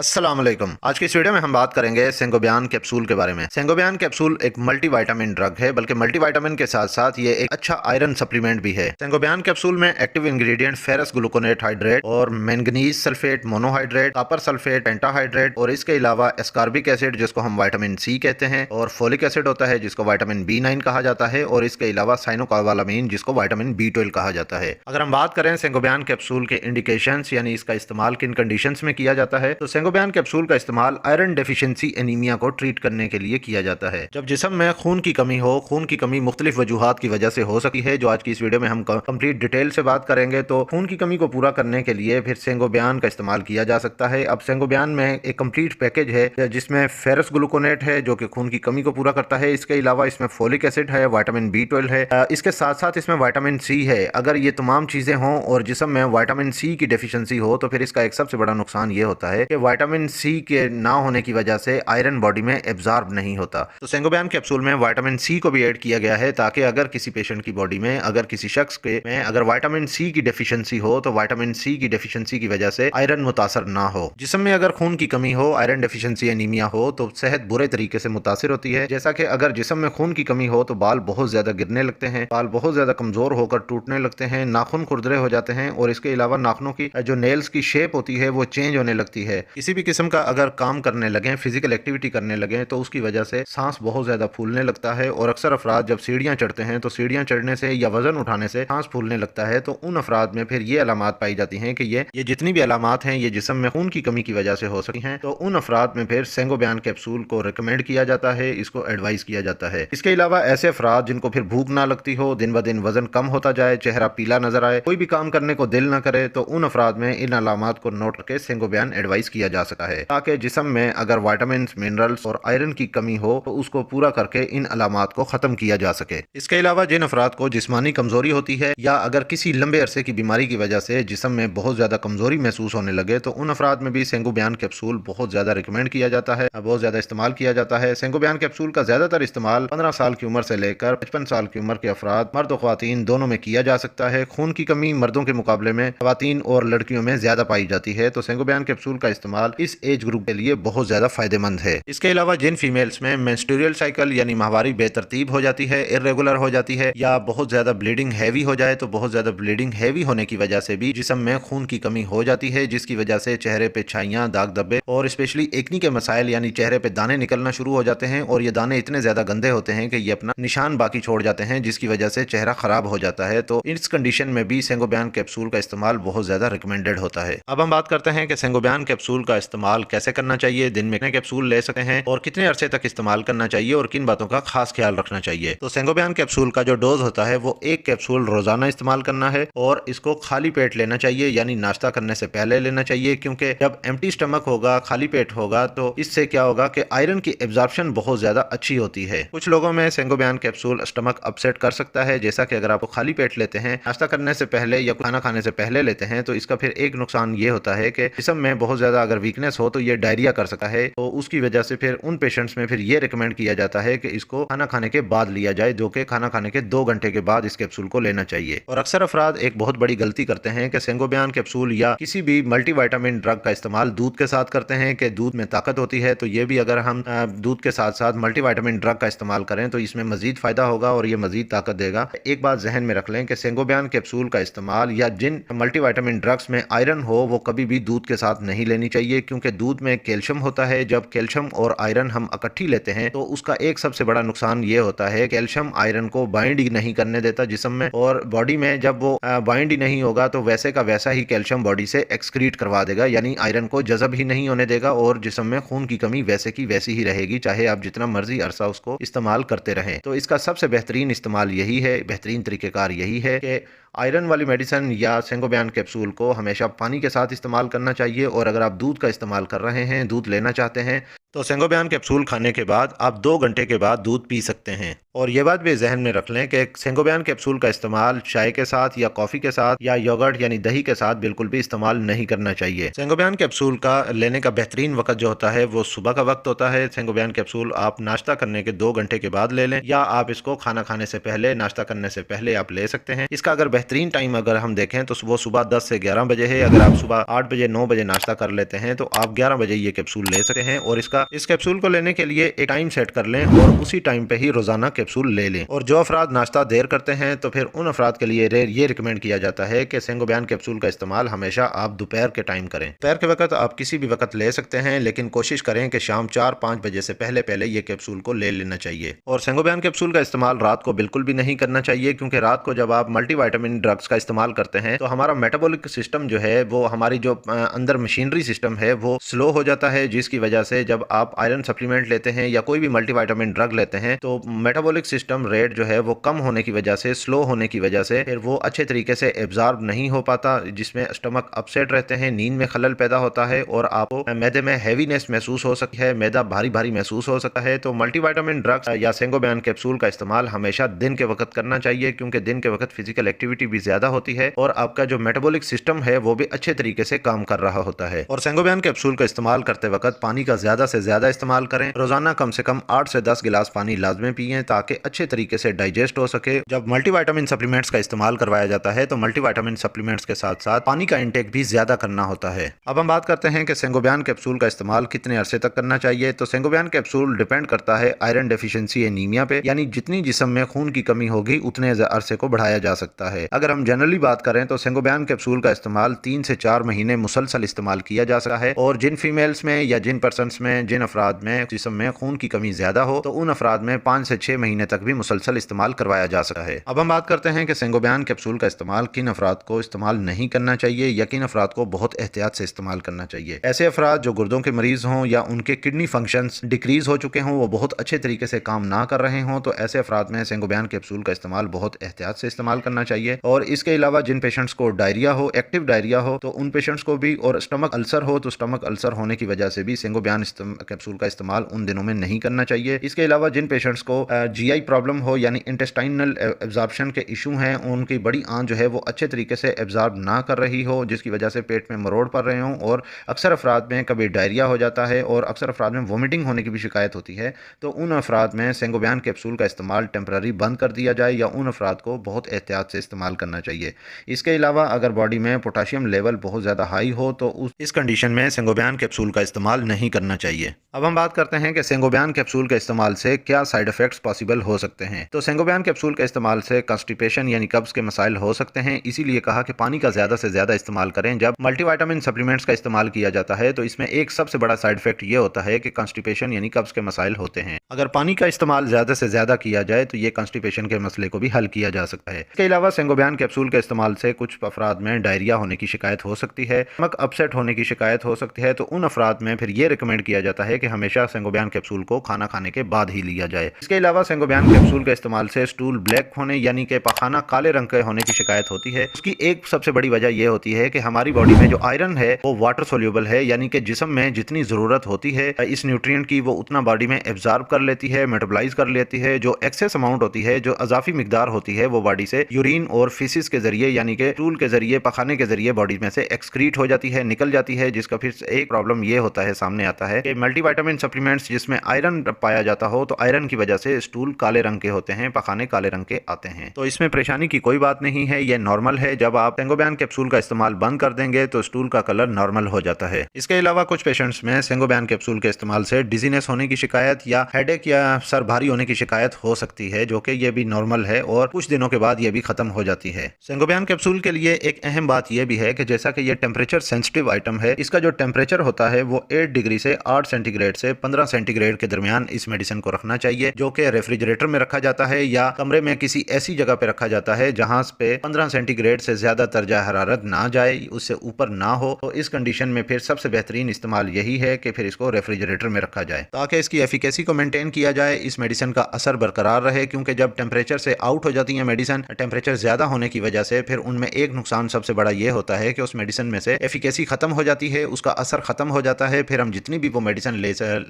अस्सलाम वालेकुम। आज की इस वीडियो में हम बात करेंगे सेंगोबियान कैप्सूल के बारे में। सेंगोबियान कैप्सूल एक मल्टीविटामिन ड्रग है, बल्कि मल्टीविटामिन के साथ साथ ये एक अच्छा आयरन सप्लीमेंट भी है। सेंगोबियान कैप्सूल में active ingredient ferrous gluconate hydrate और manganese sulphate monohydrate, copper sulphate pentahydrate और इसके अलावा एस्कॉर्बिक एसिड जिसको हम विटामिन सी कहते हैं और फोलिक एसिड होता है जिसको विटामिन B9 कहा जाता है और इसके अलावा साइनोकोबालामीन जिसको विटामिन B12 कहा जाता है। अगर हम बात करें सेंगोबियान कैप्सूल के इंडिकेशंस यानी इसका इस्तेमाल किन कंडीशंस में किया जाता है, तो सेंगोबियान कैप्सूल का इस्तेमाल आयरन डेफिशिएंसी एनीमिया को ट्रीट करने के लिए किया जाता है। जब जिस्म में खून की कमी हो, खून की कमी मुख्तलिफ वजूहात की वजह से हो सकती है, जो आज की इस वीडियो में हम कंप्लीट डिटेल से बात करेंगे। तो खून की कमी को पूरा करने के लिए फिर सेंगोबियान का इस्तेमाल किया जा सकता है। अब सेंगोबियान में एक कंप्लीट पैकेज है जिसमें फेरस ग्लूकोनेट है जो कि खून की कमी को पूरा करता है। इसके अलावा इसमें फोलिक एसिड है, विटामिन B12 है, इसके साथ साथ इसमें विटामिन सी है। अगर ये तमाम चीजें हों और जिस्म में विटामिन सी की डेफिशिएंसी हो तो फिर इसका एक सबसे बड़ा नुकसान ये होता है कि विटामिन सी के ना होने की वजह से आयरन बॉडी में एब्जॉर्ब नहीं होता। तो सेंगोबियान कैप्सूल में विटामिन सी को भी ऐड किया गया है ताकि अगर किसी पेशेंट की बॉडी में, अगर किसी शख्स के में अगर विटामिन सी की डेफिशिएंसी हो तो विटामिन सी की डेफिशिएंसी की वजह से आयरन मुतासर ना हो। जिस्म में अगर खून की कमी हो, आयरन डेफिशिएंसी एनीमिया हो तो सेहत बुरे तरीके से मुतासर होती है। जैसा कि अगर जिस्म में खून की कमी हो तो बाल बहुत ज्यादा गिरने लगते हैं, बाल बहुत ज्यादा कमजोर होकर टूटने लगते हैं, नाखून खुरदरे हो जाते हैं और इसके अलावा नाखूनों की जो नेल्स की शेप होती है वो चेंज होने लगती है। किसी भी किस्म का अगर काम करने लगे, फिजिकल एक्टिविटी करने लगे तो उसकी वजह से सांस बहुत ज्यादा फूलने लगता है और अक्सर अफराद जब सीढ़ियां चढ़ते हैं तो सीढ़ियां चढ़ने से या वजन उठाने से सांस फूलने लगता है। तो उन अफराद में फिर ये अलामात पाई जाती हैं कि ये जितनी भी अलामात हैं ये जिस्म में खून की कमी की वजह से हो सकती हैं। तो उन अफराद में फिर सेंगोबियान कैप्सूल को रिकमेंड किया जाता है, इसको एडवाइस किया जाता है। इसके अलावा ऐसे अफराद जिनको फिर भूख ना लगती हो, दिन ब दिन वजन कम होता जाए, चेहरा पीला नजर आए, कोई भी काम करने को दिल न करे, तो उन अफराद में इन अलामात को नोट करके सेंगोबियान एडवाइस किया जा सकता है ताकि जिस्म में अगर विटामिन, मिनरल्स और आयरन की कमी हो तो उसको पूरा करके इन अलामात को खत्म किया जा सके। इसके अलावा जिन अफराद को जिस्मानी कमजोरी होती है या अगर किसी लंबे अरसे की बीमारी की वजह से जिस्म में बहुत ज्यादा कमजोरी महसूस होने लगे तो उन अफराद में भी सेंगोबियान कैप्सूल बहुत ज्यादा रिकमेंड किया जाता है, बहुत ज्यादा इस्तेमाल किया जाता है। सेंगोबियान कैप्सूल का ज्यादातर इस्तेमाल 15 साल की उम्र से लेकर 55 साल की उम्र के अफराद, मर्द और ख्वातीन दोनों में किया जा सकता है। खून की कमी मर्दों के मुकाबले में ख्वातीन और लड़कियों में ज्यादा पाई जाती है, तो सेंगोबियान कैप्सूल का इस्तेमाल इस एज ग्रुप के लिए बहुत ज्यादा फायदेमंद है। इसके अलावा जिन फीमेल्स में मेंस्ट्रुअल साइकिल यानी माहवारी बेतरतीब हो जाती है, इर्रेगुलर हो जाती है या बहुत ज्यादा ब्लीडिंग हैवी हो जाए, तो बहुत ज्यादा ब्लीडिंग हैवी होने की वजह से भी जिस्म में खून की कमी हो जाती है, जिसकी वजह से चेहरे पे छाइयां, दाग धब्बे और स्पेशली एक्नी के मसाइल यानी चेहरे पे दाने निकलना शुरू हो जाते हैं और ये दाने इतने ज्यादा गंदे होते हैं कि ये अपना निशान बाकी छोड़ जाते हैं, जिसकी वजह से चेहरा खराब हो जाता है। तो इस कंडीशन में भी सेंगोबियान कैप्सूल का इस्तेमाल बहुत ज्यादा रिकमेंडेड होता है। अब हम बात करते हैं कि सेंगोबियान कैप्सूल का इस्तेमाल कैसे करना चाहिए, दिन में कितने कैप्सूल ले सकते हैं और कितने अरसे तक इस्तेमाल करना चाहिए और किन बातों का खास ख्याल रखना चाहिए। तो सेंगोबियान कैप्सूल का जो डोज होता है वो एक कैप्सूल रोजाना इस्तेमाल करना है और इसको खाली पेट लेना चाहिए यानी नाश्ता करने से पहले लेना चाहिए, क्योंकि जब एम्प्टी स्टमक होगा, खाली पेट होगा, तो इससे क्या होगा कि आयरन की एब्जॉर्प्शन बहुत ज्यादा अच्छी होती है। कुछ लोगों में सेंगोबियान कैप्सूल स्टमक अपसेट कर सकता है, जैसा कि अगर आप खाली पेट लेते हैं, नाश्ता करने से पहले या खाना खाने से पहले लेते हैं, तो इसका फिर एक नुकसान ये होता है कि जिस्म में बहुत ज्यादा अगर वीकनेस हो तो ये डायरिया कर सकता है। तो उसकी वजह से फिर उन पेशेंट्स में फिर ये रिकमेंड किया जाता है कि इसको खाना खाने के बाद लिया जाए, जो कि खाना खाने के 2 घंटे के बाद इस कैप्सूल को लेना चाहिए। और अक्सर अफराद एक बहुत बड़ी गलती करते हैं कि सेंगोबियान कैप्सूल या किसी भी मल्टीविटामिन ड्रग का इस्तेमाल दूध के साथ करते हैं कि दूध में ताकत होती है, तो ये भी अगर हम दूध के साथ साथ मल्टीविटामिन ड्रग का इस्तेमाल करें तो इसमें मजीद फायदा होगा और ये मजीद ताकत देगा। एक बात जहन में रख लें कि सेंगोबियान कैप्सूल का इस्तेमाल या जिन मल्टीविटामिन ड्रग्स में आयरन हो वो कभी भी दूध के साथ नहीं लेनी चाहिए, क्योंकि दूध में कैल्शियम होता है। जब कैल्शियम और आयरन हम इकट्ठी लेते हैं तो उसका एक सबसे बड़ा नुकसान ये होता है कैल्शियम आयरन को बाइंड ही नहीं करने देता जिस्म में, और बॉडी में जब वो बाइंड ही नहीं होगा तो वैसे का वैसा ही कैल्शियम बॉडी से एक्सक्रीट करवा देगा, यानी आयरन को जज़ब ही नहीं होने देगा और जिस्म में खून की कमी वैसे की वैसी ही रहेगी, चाहे आप जितना मर्जी अरसा उसको इस्तेमाल करते रहें। तो इसका सबसे बेहतरीन इस्तेमाल यही है, बेहतरीन तरीकेकार यही है कि आयरन वाली मेडिसिन या सेंगोबियान कैप्सूल को हमेशा पानी के साथ इस्तेमाल करना चाहिए। और अगर आप दूध का इस्तेमाल कर रहे हैं, दूध लेना चाहते हैं, तो सेंगोबियान कैप्सूल खाने के बाद आप 2 घंटे के बाद दूध पी सकते हैं। और ये बात भी जहन में रख लें कि सेंगोबियान कैप्सूल का इस्तेमाल चाय के साथ या कॉफ़ी के साथ या योगर्ट यानी दही के साथ बिल्कुल भी इस्तेमाल नहीं करना चाहिए। सेंगोबियान कैप्सूल का लेने का बेहतरीन वक्त जो होता है वो सुबह का वक्त होता है। सेंगोबियान कैप्सूल आप नाश्ता करने के 2 घंटे के बाद ले लें या आप इसको खाना खाने से पहले, नाश्ता करने से पहले आप ले सकते हैं। इसका अगर बेहतरीन टाइम अगर हम देखें तो वो सुबह 10 से 11 बजे है। अगर आप सुबह 8 बजे 9 बजे नाश्ता कर लेते हैं तो आप 11 बजे ये कैप्सूल ले सकते हैं। और इस कैप्सूल को लेने के लिए एक टाइम सेट कर लें और उसी टाइम पे ही रोजाना कैप्सूल ले लें। और जो अफराद नाश्ता देर करते हैं तो फिर उन अफराद के लिए ये रिकमेंड किया जाता है कि सेंगोबियान कैप्सूल का इस्तेमाल हमेशा आप दोपहर के टाइम करें। दोपहर के वक्त आप किसी भी वक्त ले सकते हैं, लेकिन कोशिश करें कि शाम 4-5 बजे से पहले पहले ये कैप्सूल को ले लेना चाहिए। और सेंगोबियान कैप्सूल का इस्तेमाल रात को बिल्कुल भी नहीं करना चाहिए, क्योंकि रात को जब आप मल्टीविटामिन ड्रग्स का इस्तेमाल करते हैं तो हमारा मेटाबॉलिक सिस्टम जो है वो, हमारी जो अंदर मशीनरी सिस्टम है वो स्लो हो जाता है, जिसकी वजह से जब आप आयरन सप्लीमेंट लेते हैं या कोई भी मल्टीविटामिन ड्रग लेते हैं तो मेटाबॉलिक सिस्टम रेट जो है वो कम होने की वजह से, स्लो होने की वजह से फिर वो अच्छे तरीके से एब्जॉर्ब नहीं हो पाता, जिसमें स्टमक अपसेट रहते हैं, नींद में खलल पैदा होता है और आपको मैदे में हैवीनेस महसूस हो सकती है, मैदा भारी भारी महसूस हो सकता है। तो मल्टीविटामिन ड्रग्स या सेंगोबियान कैप्सूल का इस्तेमाल हमेशा दिन के वक्त करना चाहिए, क्योंकि दिन के वक्त फिजिकल एक्टिविटी भी ज्यादा होती है और आपका जो मेटाबॉलिक सिस्टम है वो भी अच्छे तरीके से काम कर रहा होता है। और सेंगोबियान कैप्सूल का इस्तेमाल करते वक्त पानी का ज्यादा से ज्यादा इस्तेमाल करें। रोजाना कम से कम 8 से 10 गिलास पानी लाजमी पिए ताकि अच्छे तरीके से डाइजेस्ट हो सके। जब मल्टीविटामिन सप्लीमेंट्स का इस्तेमाल करवाया जाता है तो मल्टीविटामिन सप्लीमेंट्स के साथ साथ पानी का इंटेक भी ज्यादा करना होता है। अब हम बात करते हैं कि सेंगोबियान कैप्सूल का इस्तेमाल कितने अरसे तक करना चाहिए। तो सेंगोबियान कैप्सूल डिपेंड करता है आयरन डेफिशिएंसी एनीमिया पे, यानी जितनी जिस्म में खून की कमी होगी उतने अरसे को बढ़ाया जा सकता है। अगर हम जनरली बात करें तो सेंगोबियान कैप्सूल का इस्तेमाल 3 से 4 महीने मुसलसल इस्तेमाल किया जा सकता है। और जिन फीमेल्स में या जिन पर्सन्स में, जिन अफराद में जिस्म में खून की कमी ज्यादा हो तो उन अफराद में 5 से 6 महीने तक भी मुसलसल इस्तेमाल करवाया जा सकता है। अब हम बात करते हैं कि सेंगोबियान कैप्सूल का इस्तेमाल किन अफराद को इस्तेमाल नहीं करना चाहिए या किन अफराद को बहुत एहतियात से इस्तेमाल करना चाहिए। ऐसे अफराद जो गुर्दों के मरीज हों या उनके किडनी फंक्शंस डिक्रीज हो चुके हों, वो बहुत अच्छे तरीके से काम ना कर रहे हों, तो ऐसे अफराद में सेंगोबियान कैप्सूल का इस्तेमाल बहुत एहतियात से इस्तेमाल करना चाहिए। और इसके अलावा जिन पेशेंट्स को डायरिया हो, एक्टिव डायरिया हो, तो उन पेशेंट्स को भी, और स्टमक अल्सर हो तो स्टमक अल्सर होने की वजह से भी सेंगोबियान कैप्सूल का इस्तेमाल उन दिनों में नहीं करना चाहिए। इसके अलावा जिन पेशेंट्स को जीआई प्रॉब्लम हो यानी इंटेस्टाइनल एब्जॉर्प्शन के इशू हैं, उनकी बड़ी आंत जो है वो अच्छे तरीके से एब्जॉर्ब ना कर रही हो, जिसकी वजह से पेट में मरोड़ पड़ रहे हों, और अक्सर अफराद में कभी डायरिया हो जाता है और अक्सर अफराद में वोमिटिंग होने की भी शिकायत होती है, तो उन अफराद में सेंगोबियान कैप्सूल का इस्तेमाल टेम्पररी बंद कर दिया जाए या उन अफराद को बहुत एहतियात से इस्तेमाल करना चाहिए। इसके अलावा अगर बॉडी में पोटाशियम लेवल बहुत ज़्यादा हाई हो तो इस कंडीशन में सेंगोबियान कैप्सूल का इस्तेमाल नहीं करना चाहिए। अब हम बात करते हैं कि सेंगोबियान कैप्सूल के इस्तेमाल से क्या साइड इफेक्ट्स पॉसिबल हो सकते हैं। तो सेंगोबियान कैप्सूल के इस्तेमाल से कॉन्स्टिपेशन यानी कब्ज के मसाइल हो सकते हैं, इसीलिए कहा कि पानी का ज्यादा से ज्यादा इस्तेमाल करें। जब मल्टीविटामिन सप्लीमेंट्स का इस्तेमाल किया जाता है तो इसमें एक सबसे बड़ा साइड इफेक्ट ये होता है कि कॉन्स्टिपेशन यानी कब्ज के मसाइल होते हैं। अगर पानी का इस्तेमाल ज्यादा से ज्यादा किया जाए तो ये कॉन्स्टिपेशन के मसले को भी हल किया जा सकता है। इसके अलावा सेंगोबियान कैप्सूल के इस्तेमाल से कुछ अफराद में डायरिया होने की शिकायत हो सकती है, स्टमक अपसेट होने की शिकायत हो सकती है, तो उन अफराद में फिर ये रिकमेंड किया जाता है कि हमेशा सेंगोबियान कैप्सूल को खाना खाने के बाद ही लिया जाए। इसके अलावा सेंगोबियान कैप्सूल के इस्तेमाल से स्टूल ब्लैक होने यानी कि पखाना काले रंग के होने की शिकायत होती है। उसकी एक सबसे बड़ी वजह यह होती है कि हमारी बॉडी में जो आयरन है वो वाटर सोल्यूबल है, यानी कि जिस्म में जितनी जरूरत होती है इस न्यूट्रिएंट की वो उतना बॉडी में एब्जॉर्ब कर लेती है, मेटाबोलाइज कर लेती है। जो एक्सेस अमाउंट होती है, जो अजाफी मिकदार होती है, वो बॉडी से यूरिन और फिसिस के जरिए यानी कि स्टूल के जरिए, पखाने के जरिए बॉडी में से एक्सक्रीट हो जाती है, निकल जाती है, जिसका फिर एक प्रॉब्लम ये होता है, सामने आता है कि मल्टीविटामिन सप्लीमेंट्स जिसमें आयरन पाया जाता हो तो आयरन की वजह से स्टूल काले रंग के होते हैं, पखाने काले रंग के आते हैं। तो इसमें परेशानी की कोई बात नहीं है, ये नॉर्मल है। जब आप सेंगोबियान कैप्सूल का इस्तेमाल बंद कर देंगे तो स्टूल का कलर नॉर्मल हो जाता है। इसके अलावा कुछ पेशेंट्स में सेंगोबियान कैप्सूल के इस्तेमाल से डिजीनेस होने की शिकायत या हेडेक या सर भारी होने की शिकायत हो सकती है, जो कि ये भी नॉर्मल है और कुछ दिनों के बाद ये भी खत्म हो जाती है। सेंगोबियान कैप्सूल के लिए एक अहम बात यह भी है कि जैसा कि ये टेम्परेचर सेंसिटिव आइटम है, इसका जो टेम्परेचर होता है वो 8 डिग्री से 8 सेंटीग्रेड से 15 सेंटीग्रेड के दरमियान इस मेडिसिन को रखना चाहिए, जो कि रेफ्रिजरेटर में रखा जाता है या कमरे में किसी ऐसी जगह पे रखा जाता है जहां पे 15 सेंटीग्रेड से ज्यादा दर्जा हरारत ना जाए, उससे ऊपर ना हो। तो इस कंडीशन में फिर सबसे बेहतरीन इस्तेमाल यही है कि फिर इसको रेफ्रिजरेटर में रखा जाए ताकि इसकी एफिकेसी को मेंटेन किया जाए, इस मेडिसिन का असर बरकरार रहे। क्योंकि जब टेम्परेचर से आउट हो जाती है मेडिसिन, टेम्परेचर ज्यादा होने की वजह से फिर उनमें एक नुकसान सबसे बड़ा ये होता है कि उस मेडिसिन में से एफिकेसी खत्म हो जाती है, उसका असर खत्म हो जाता है। फिर हम जितनी भी वो मेडिसिन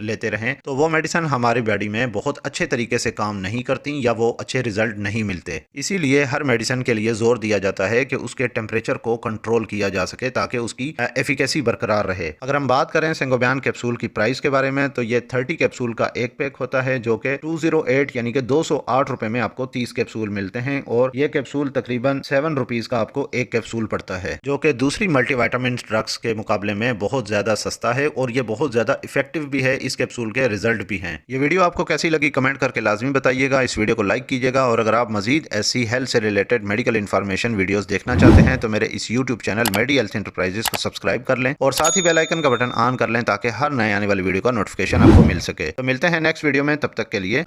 लेते रहें तो वो मेडिसिन हमारी बॉडी में बहुत अच्छे तरीके से काम नहीं करती या वो अच्छे रिजल्ट नहीं मिलते। इसीलिए हर मेडिसिन के लिए जोर दिया जाता है कि उसके टेम्परेचर को कंट्रोल किया जा सके ताकि उसकी एफिकेसी बरकरार रहे। अगर हम बात करें सेंगोबियान कैप्सूल की प्राइस के बारे में तो ये 30 कैप्सूल का एक पैक होता है जो कि 208 यानी कि 208 रुपए में आपको 30 कैप्सूल मिलते हैं और ये कैप्सूल तकरीबन 7 रुपीज का आपको एक कैप्सूल पड़ता है, जो कि दूसरी मल्टीविटामिन ड्रग्स के मुकाबले में बहुत ज्यादा सस्ता है और ये बहुत ज्यादा इफेक्टिव भी है। इस कैप्सूल के रिजल्ट भी हैं। ये वीडियो आपको कैसी लगी कमेंट करके लाजमी बताइएगा। इस वीडियो को लाइक कीजिएगा और अगर आप मजीद ऐसी हेल्थ से रिलेटेड मेडिकल इन्फॉर्मेशन वीडियोस देखना चाहते हैं तो मेरे इस यूट्यूब चैनल मेडी हेल्थ एंटरप्राइजेस को सब्सक्राइब कर लें और साथ ही बेल आइकन का बटन ऑन कर लें ताकि हर नए आने वाली वीडियो का नोटिफिकेशन आपको मिल सके। तो मिलते हैं नेक्स्ट वीडियो में, तब तक के लिए